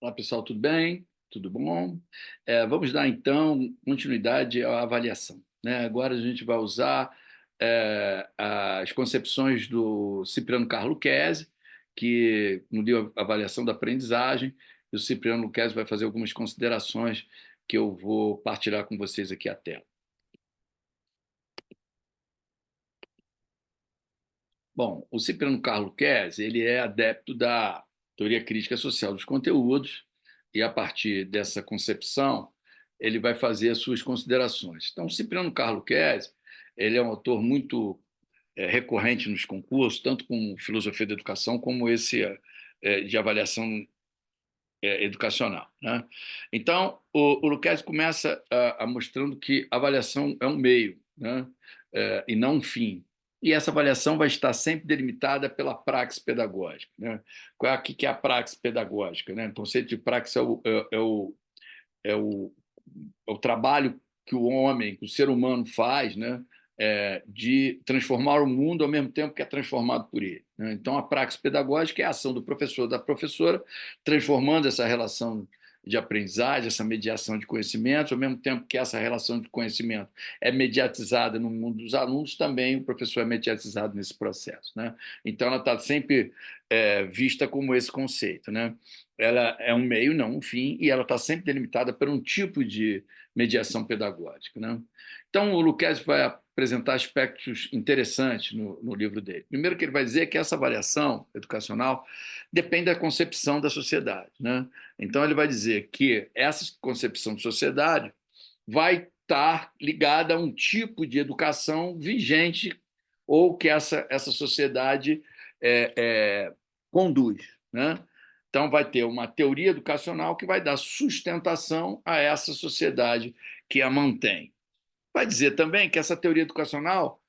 Olá, pessoal, tudo bem? Tudo bom? Vamos dar, então, continuidade à avaliação, né? Agora a gente vai usar as concepções do Cipriano Carlo Luquezzi, que no livro Avaliação da Aprendizagem, e o Cipriano Luquezzi vai fazer algumas considerações que eu vou partilhar com vocês aqui à tela. Bom, o Cipriano Carlo Luquezzi, ele é adepto da teoria crítica social dos conteúdos e, a partir dessa concepção, ele vai fazer as suas considerações. Então, o Cipriano Carlo Luquezzi, ele é um autor muito recorrente nos concursos, tanto com filosofia da educação como esse de avaliação educacional, né? Então, o Luquezzi começa mostrando que a avaliação é um meio, né? E não um fim. E essa avaliação vai estar sempre delimitada pela praxis pedagógica, né? O que é a praxis pedagógica, né? O conceito de praxis é o, é o trabalho que o homem, que o ser humano faz, né? De transformar o mundo ao mesmo tempo que é transformado por ele, né? Então, a praxis pedagógica é a ação do professor da professora, transformando essa relação de aprendizagem, essa mediação de conhecimento, ao mesmo tempo que essa relação de conhecimento é mediatizada no mundo dos alunos, também o professor é mediatizado nesse processo, né? Então, ela está sempre vista como esse conceito, né? Ela é um meio, não um fim, e ela está sempre delimitada por um tipo de mediação pedagógica, né? Então, o Luquezzi vai apresentar aspectos interessantes no livro dele. Primeiro que ele vai dizer que essa avaliação educacional depende da concepção da sociedade, né? Então, ele vai dizer que essa concepção de sociedade vai estar ligada a um tipo de educação vigente ou que essa sociedade é, é, conduz, né? Então, vai ter uma teoria educacional que vai dar sustentação a essa sociedade que a mantém. Vai dizer também que essa teoria educacional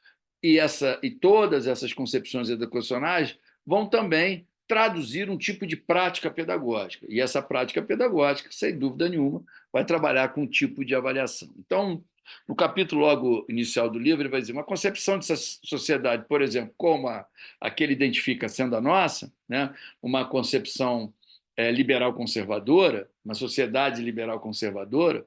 e todas essas concepções educacionais vão também traduzir um tipo de prática pedagógica. E essa prática pedagógica, sem dúvida nenhuma, vai trabalhar com um tipo de avaliação. Então, no capítulo logo inicial do livro, ele vai dizer uma concepção dessa sociedade, por exemplo, como a que ele identifica sendo a nossa, né? Uma concepção liberal conservadora, uma sociedade liberal conservadora,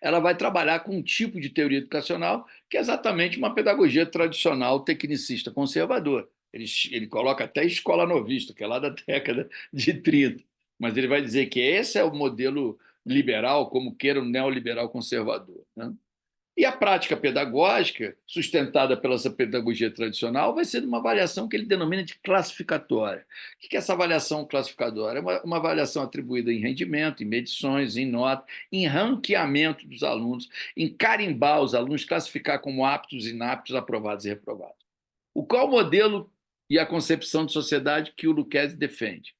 ela vai trabalhar com um tipo de teoria educacional que é exatamente uma pedagogia tradicional tecnicista conservadora. Ele coloca até escola novista, que é lá da década de 30, mas ele vai dizer que esse é o modelo liberal, como queira o neoliberal conservador, né? E a prática pedagógica, sustentada pela essa pedagogia tradicional, vai ser uma avaliação que ele denomina de classificatória. O que é essa avaliação classificadora? É uma avaliação atribuída em rendimento, em medições, em nota, em ranqueamento dos alunos, em carimbar os alunos, classificar como aptos, inaptos, aprovados e reprovados. Qual o modelo e a concepção de sociedade que o Luquezzi defende?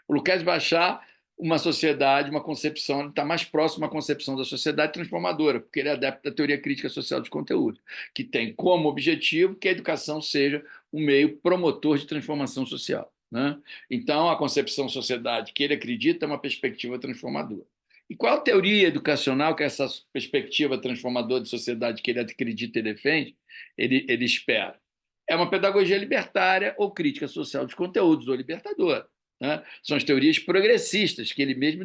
O Luquezzi vai achar uma sociedade, uma concepção, ele está mais próximo à concepção da sociedade transformadora, porque ele é adepto da teoria crítica social de conteúdo, que tem como objetivo que a educação seja um meio promotor de transformação social, né? Então, a concepção de sociedade que ele acredita é uma perspectiva transformadora. E qual a teoria educacional que essa perspectiva transformadora de sociedade que ele acredita e defende, ele espera? É uma pedagogia libertária ou crítica social de conteúdos, ou libertadora, né? São as teorias progressistas, que ele mesmo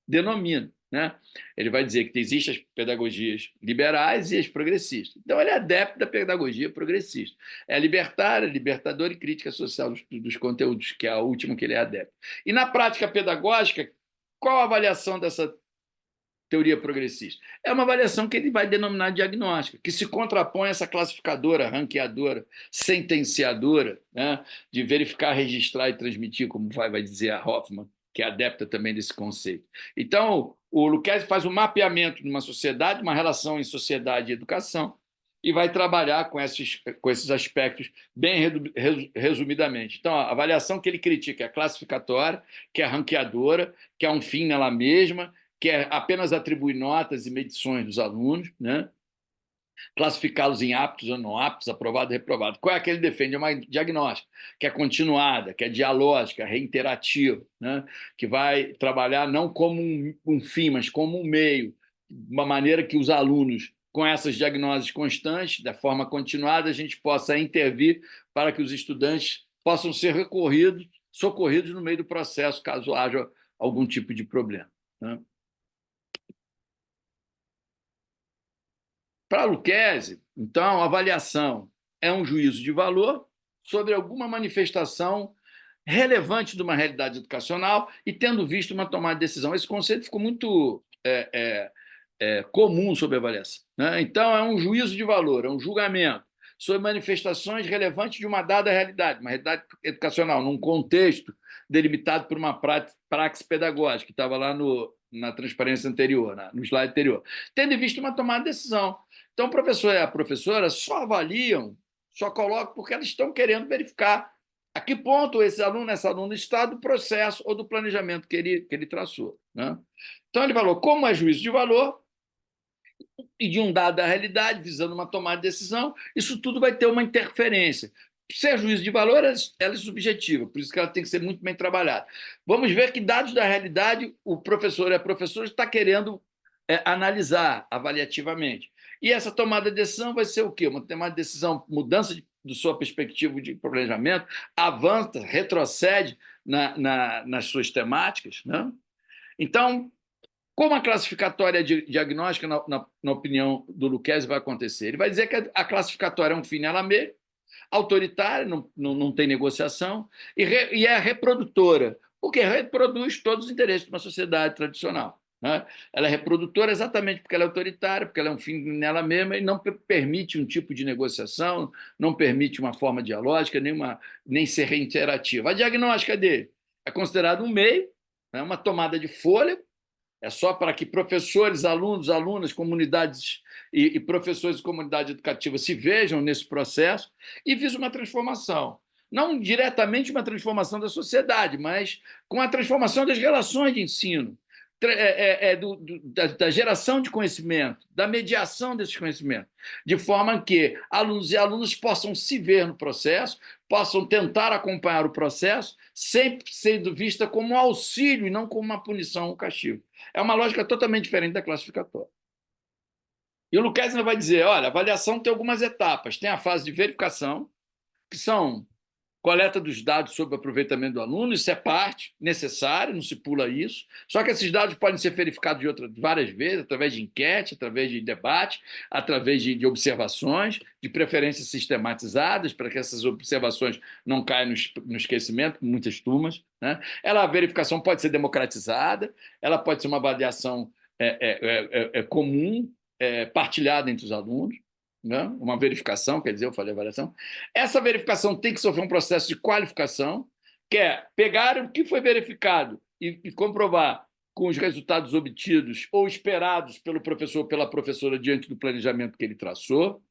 denomina, né? Ele vai dizer que existem as pedagogias liberais e as progressistas. Então, ele é adepto da pedagogia progressista. É libertária, libertadora e crítica social dos conteúdos, que é a última que ele é adepto. E na prática pedagógica, qual a avaliação dessa teoria progressista? É uma avaliação que ele vai denominar diagnóstica, que se contrapõe a essa classificadora, ranqueadora, sentenciadora, né, de verificar, registrar e transmitir, como vai dizer a Hoffman, que é adepta também desse conceito. Então, o Luquezzi faz um mapeamento de uma sociedade, uma relação em sociedade e educação, e vai trabalhar com esses aspectos bem resumidamente. Então, a avaliação que ele critica é a classificatória, que é a ranqueadora, que é um fim nela mesma, que é apenas atribuir notas e medições dos alunos, né? Classificá-los em aptos ou não aptos, aprovado e reprovado. Qual é a que ele defende? É uma diagnóstica, que é continuada, que é dialógica, reiterativa, né? Que vai trabalhar não como um fim, mas como um meio, uma maneira que os alunos, com essas diagnoses constantes, da forma continuada, a gente possa intervir para que os estudantes possam ser socorridos no meio do processo, caso haja algum tipo de problema, né? Para Lucchesi, então, a avaliação é um juízo de valor sobre alguma manifestação relevante de uma realidade educacional e tendo visto uma tomada de decisão. Esse conceito ficou muito comum sobre avaliação, né? Então, é um juízo de valor, é um julgamento sobre manifestações relevantes de uma dada realidade, uma realidade educacional, num contexto delimitado por uma praxe pedagógica, que estava lá na transparência anterior, no slide anterior, tendo em vista uma tomada de decisão. Então, o professor e a professora só avaliam, só colocam porque eles estão querendo verificar a que ponto essa aluna está do processo ou do planejamento que ele traçou, né? Então, ele falou, como é juízo de valor, e de um dado da realidade, visando uma tomada de decisão, isso tudo vai ter uma interferência. Ser juízo de valor, ela é subjetiva, por isso que ela tem que ser muito bem trabalhada. Vamos ver que dados da realidade o professor e a professora está querendo analisar avaliativamente. E essa tomada de decisão vai ser o quê? Uma tomada de decisão, mudança de sua perspectiva de planejamento, avança, retrocede nas suas temáticas, né? Então, como a classificatória diagnóstica, na opinião do Lucchesi, vai acontecer? Ele vai dizer que a classificatória é um fim nela mesma, autoritária, não tem negociação, e é reprodutora, porque reproduz todos os interesses de uma sociedade tradicional, né? Ela é reprodutora exatamente porque ela é autoritária, porque ela é um fim nela mesma e não permite um tipo de negociação, não permite uma forma dialógica, nem ser reiterativa. A diagnóstica dele é considerada um meio, né, uma tomada de fôlego, é só para que professores, alunos, alunas, comunidades e professores de comunidade educativa se vejam nesse processo e visa uma transformação. Não diretamente uma transformação da sociedade, mas com a transformação das relações de ensino, da geração de conhecimento, da mediação desses conhecimentos, de forma que alunos e alunas possam se ver no processo, possam tentar acompanhar o processo, sempre sendo vista como um auxílio e não como uma punição ou castigo. É uma lógica totalmente diferente da classificatória. E o Lucchesi vai dizer, olha, a avaliação tem algumas etapas. Tem a fase de verificação, que são coleta dos dados sobre o aproveitamento do aluno, isso é parte necessária, não se pula isso. Só que esses dados podem ser verificados várias vezes, através de enquete, através de debate, através de observações, de preferências sistematizadas, para que essas observações não caiam no esquecimento, com muitas turmas, né? A verificação pode ser democratizada, ela pode ser uma avaliação comum, partilhada entre os alunos, né? Uma verificação, quer dizer, eu falei avaliação. Essa verificação tem que sofrer um processo de qualificação, que é pegar o que foi verificado e comprovar com os resultados obtidos ou esperados pelo professor ou pela professora diante do planejamento que ele traçou,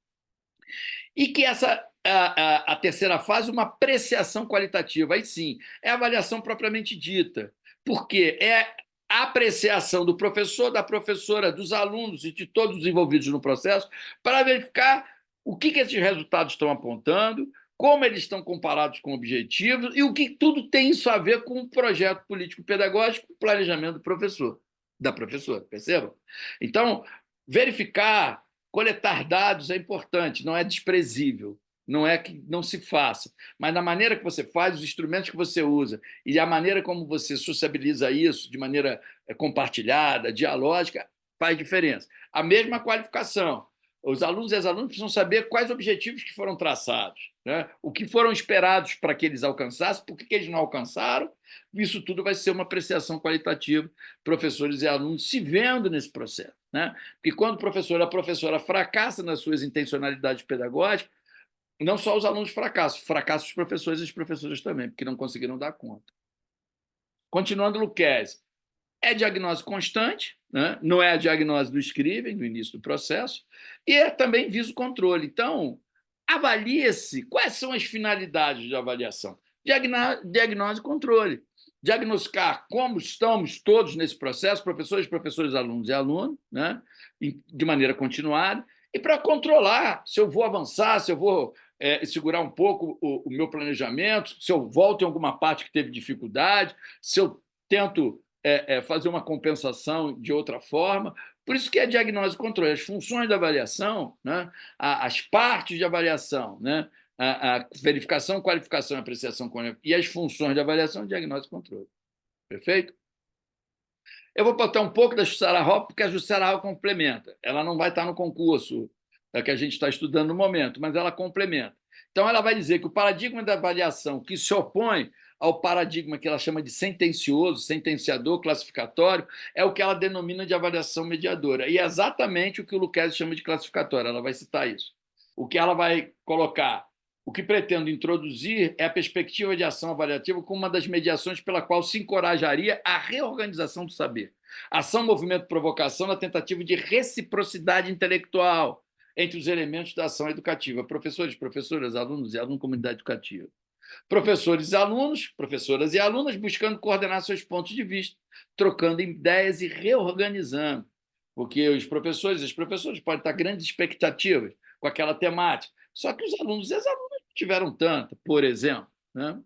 e que a terceira fase, uma apreciação qualitativa. Aí sim, é a avaliação propriamente dita, porque é a apreciação do professor, da professora, dos alunos e de todos os envolvidos no processo para verificar o que esses resultados estão apontando, como eles estão comparados com objetivos e o que tudo tem isso a ver com o projeto político-pedagógico, o planejamento do professor, da professora, percebam? Então, verificar, coletar dados é importante, não é desprezível, não é que não se faça, mas na maneira que você faz, os instrumentos que você usa e a maneira como você sociabiliza isso de maneira compartilhada, dialógica, faz diferença. A mesma qualificação. Os alunos e as alunas precisam saber quais objetivos que foram traçados, né? O que foram esperados para que eles alcançassem, por que eles não alcançaram. Isso tudo vai ser uma apreciação qualitativa, professores e alunos se vendo nesse processo, né? Porque quando o professor ou a professora fracassa nas suas intencionalidades pedagógicas, não só os alunos fracassam os professores e as professoras também, porque não conseguiram dar conta. Continuando, Lucchesi, é diagnose constante, né? Não é a diagnose do Scriven, no início do processo, e também visa o controle. Então, avalia-se quais são as finalidades de avaliação. Diagnose e controle. Diagnosticar como estamos todos nesse processo, professores, alunos e alunos, né? De maneira continuada, e para controlar se eu vou avançar, se eu vou segurar um pouco o meu planejamento, se eu volto em alguma parte que teve dificuldade, se eu tento fazer uma compensação de outra forma. Por isso que é diagnose e controle. As funções da avaliação, né? As partes de avaliação, né? A verificação, qualificação, apreciação e as funções de avaliação, diagnose e controle. Perfeito? Eu vou botar um pouco da Jussara Hoffmann, porque a Jussara Hoffmann complementa. Ela não vai estar no concurso que a gente está estudando no momento, mas ela complementa. Então, ela vai dizer que o paradigma da avaliação que se opõe ao paradigma que ela chama de sentencioso, sentenciador, classificatório, é o que ela denomina de avaliação mediadora. E é exatamente o que o Lucchesi chama de classificatória. Ela vai citar isso. O que ela vai colocar, o que pretendo introduzir é a perspectiva de ação avaliativa como uma das mediações pela qual se encorajaria a reorganização do saber. Ação, movimento, provocação na tentativa de reciprocidade intelectual entre os elementos da ação educativa. Professores, professoras, alunos e aluno comunidade educativa. Professores e alunos, professoras e alunas buscando coordenar seus pontos de vista, trocando ideias e reorganizando. Porque os professores e as professoras podem estar grandes expectativas com aquela temática, só que os alunos e as alunas não tiveram tanta, por exemplo. Né?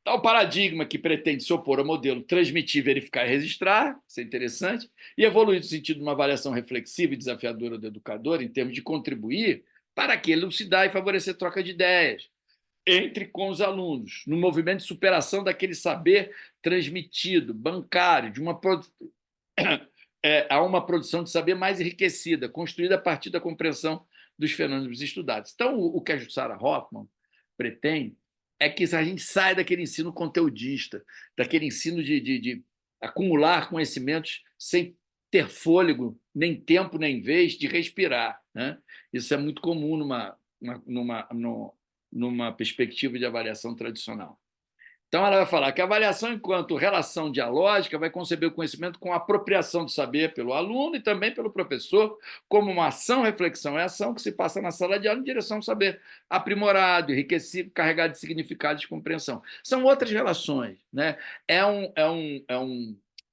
Tal paradigma que pretende se opor ao modelo transmitir, verificar e registrar, isso é interessante, e evoluir no sentido de uma avaliação reflexiva e desafiadora do educador, em termos de contribuir para que elucidar e favorecer troca de ideias entre com os alunos, no movimento de superação daquele saber transmitido, bancário, a uma produção de saber mais enriquecida, construída a partir da compreensão dos fenômenos estudados. Então, o que a Jussara Hoffmann pretende é que a gente saia daquele ensino conteudista, daquele ensino de acumular conhecimentos sem ter fôlego, nem tempo, nem vez de respirar. Né? Isso é muito comum numa perspectiva de avaliação tradicional. Então, ela vai falar que a avaliação, enquanto relação dialógica, vai conceber o conhecimento com apropriação do saber pelo aluno e também pelo professor, como uma ação, reflexão e ação que se passa na sala de aula em direção ao saber aprimorado, enriquecido, carregado de significado e de compreensão. São outras relações. Né? É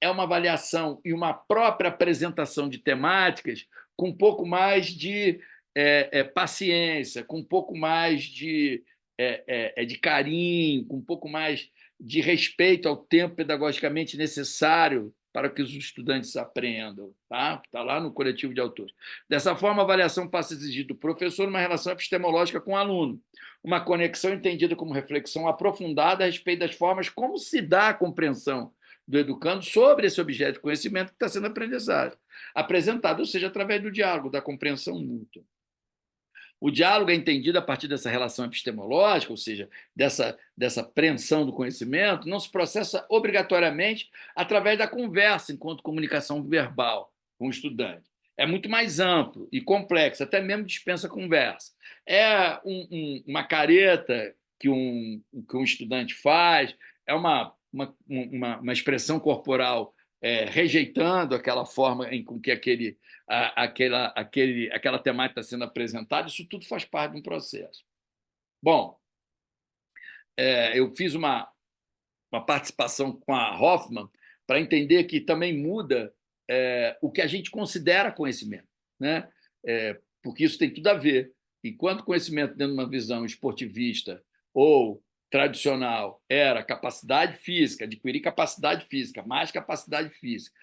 uma avaliação e uma própria apresentação de temáticas com um pouco mais de paciência, com um pouco mais de carinho, com um pouco mais de respeito ao tempo pedagogicamente necessário para que os estudantes aprendam, tá? Está lá no coletivo de autores. Dessa forma, a avaliação passa a exigir do professor uma relação epistemológica com o aluno, uma conexão entendida como reflexão aprofundada a respeito das formas como se dá a compreensão do educando sobre esse objeto de conhecimento que está sendo apresentado, ou seja, através do diálogo, da compreensão mútua. O diálogo é entendido a partir dessa relação epistemológica, ou seja, dessa apreensão do conhecimento, não se processa obrigatoriamente através da conversa, enquanto comunicação verbal com o estudante. É muito mais amplo e complexo, até mesmo dispensa conversa. É uma careta que um estudante faz, é uma expressão corporal rejeitando aquela forma em que aquela temática está sendo apresentada, isso tudo faz parte de um processo. Bom, eu fiz uma participação com a Hoffmann para entender que também muda o que a gente considera conhecimento, né? Porque isso tem tudo a ver. Enquanto conhecimento, dentro de uma visão esportivista ou tradicional, era capacidade física, adquirir capacidade física, mais capacidade física,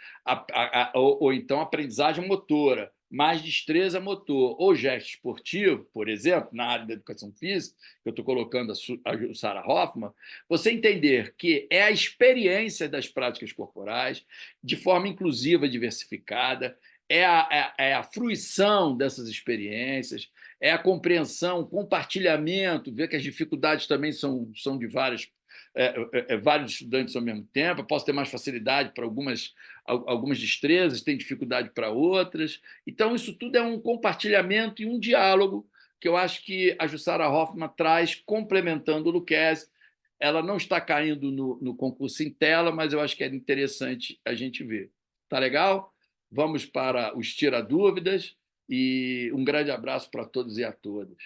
ou então aprendizagem motora, mais destreza motor, ou gesto esportivo, por exemplo, na área da educação física, que eu estou colocando a Sarah Hoffmann, você entender que é a experiência das práticas corporais, de forma inclusiva, diversificada, é a fruição dessas experiências, é a compreensão, compartilhamento, ver que as dificuldades também são de vários estudantes ao mesmo tempo. Eu posso ter mais facilidade para algumas destrezas, tem dificuldade para outras. Então, isso tudo é um compartilhamento e um diálogo que eu acho que a Jussara Hoffmann traz, complementando o Lucchesi. Ela não está caindo no concurso em tela, mas eu acho que é interessante a gente ver. Tá legal? Vamos para os tira-dúvidas e um grande abraço para todos e a todas.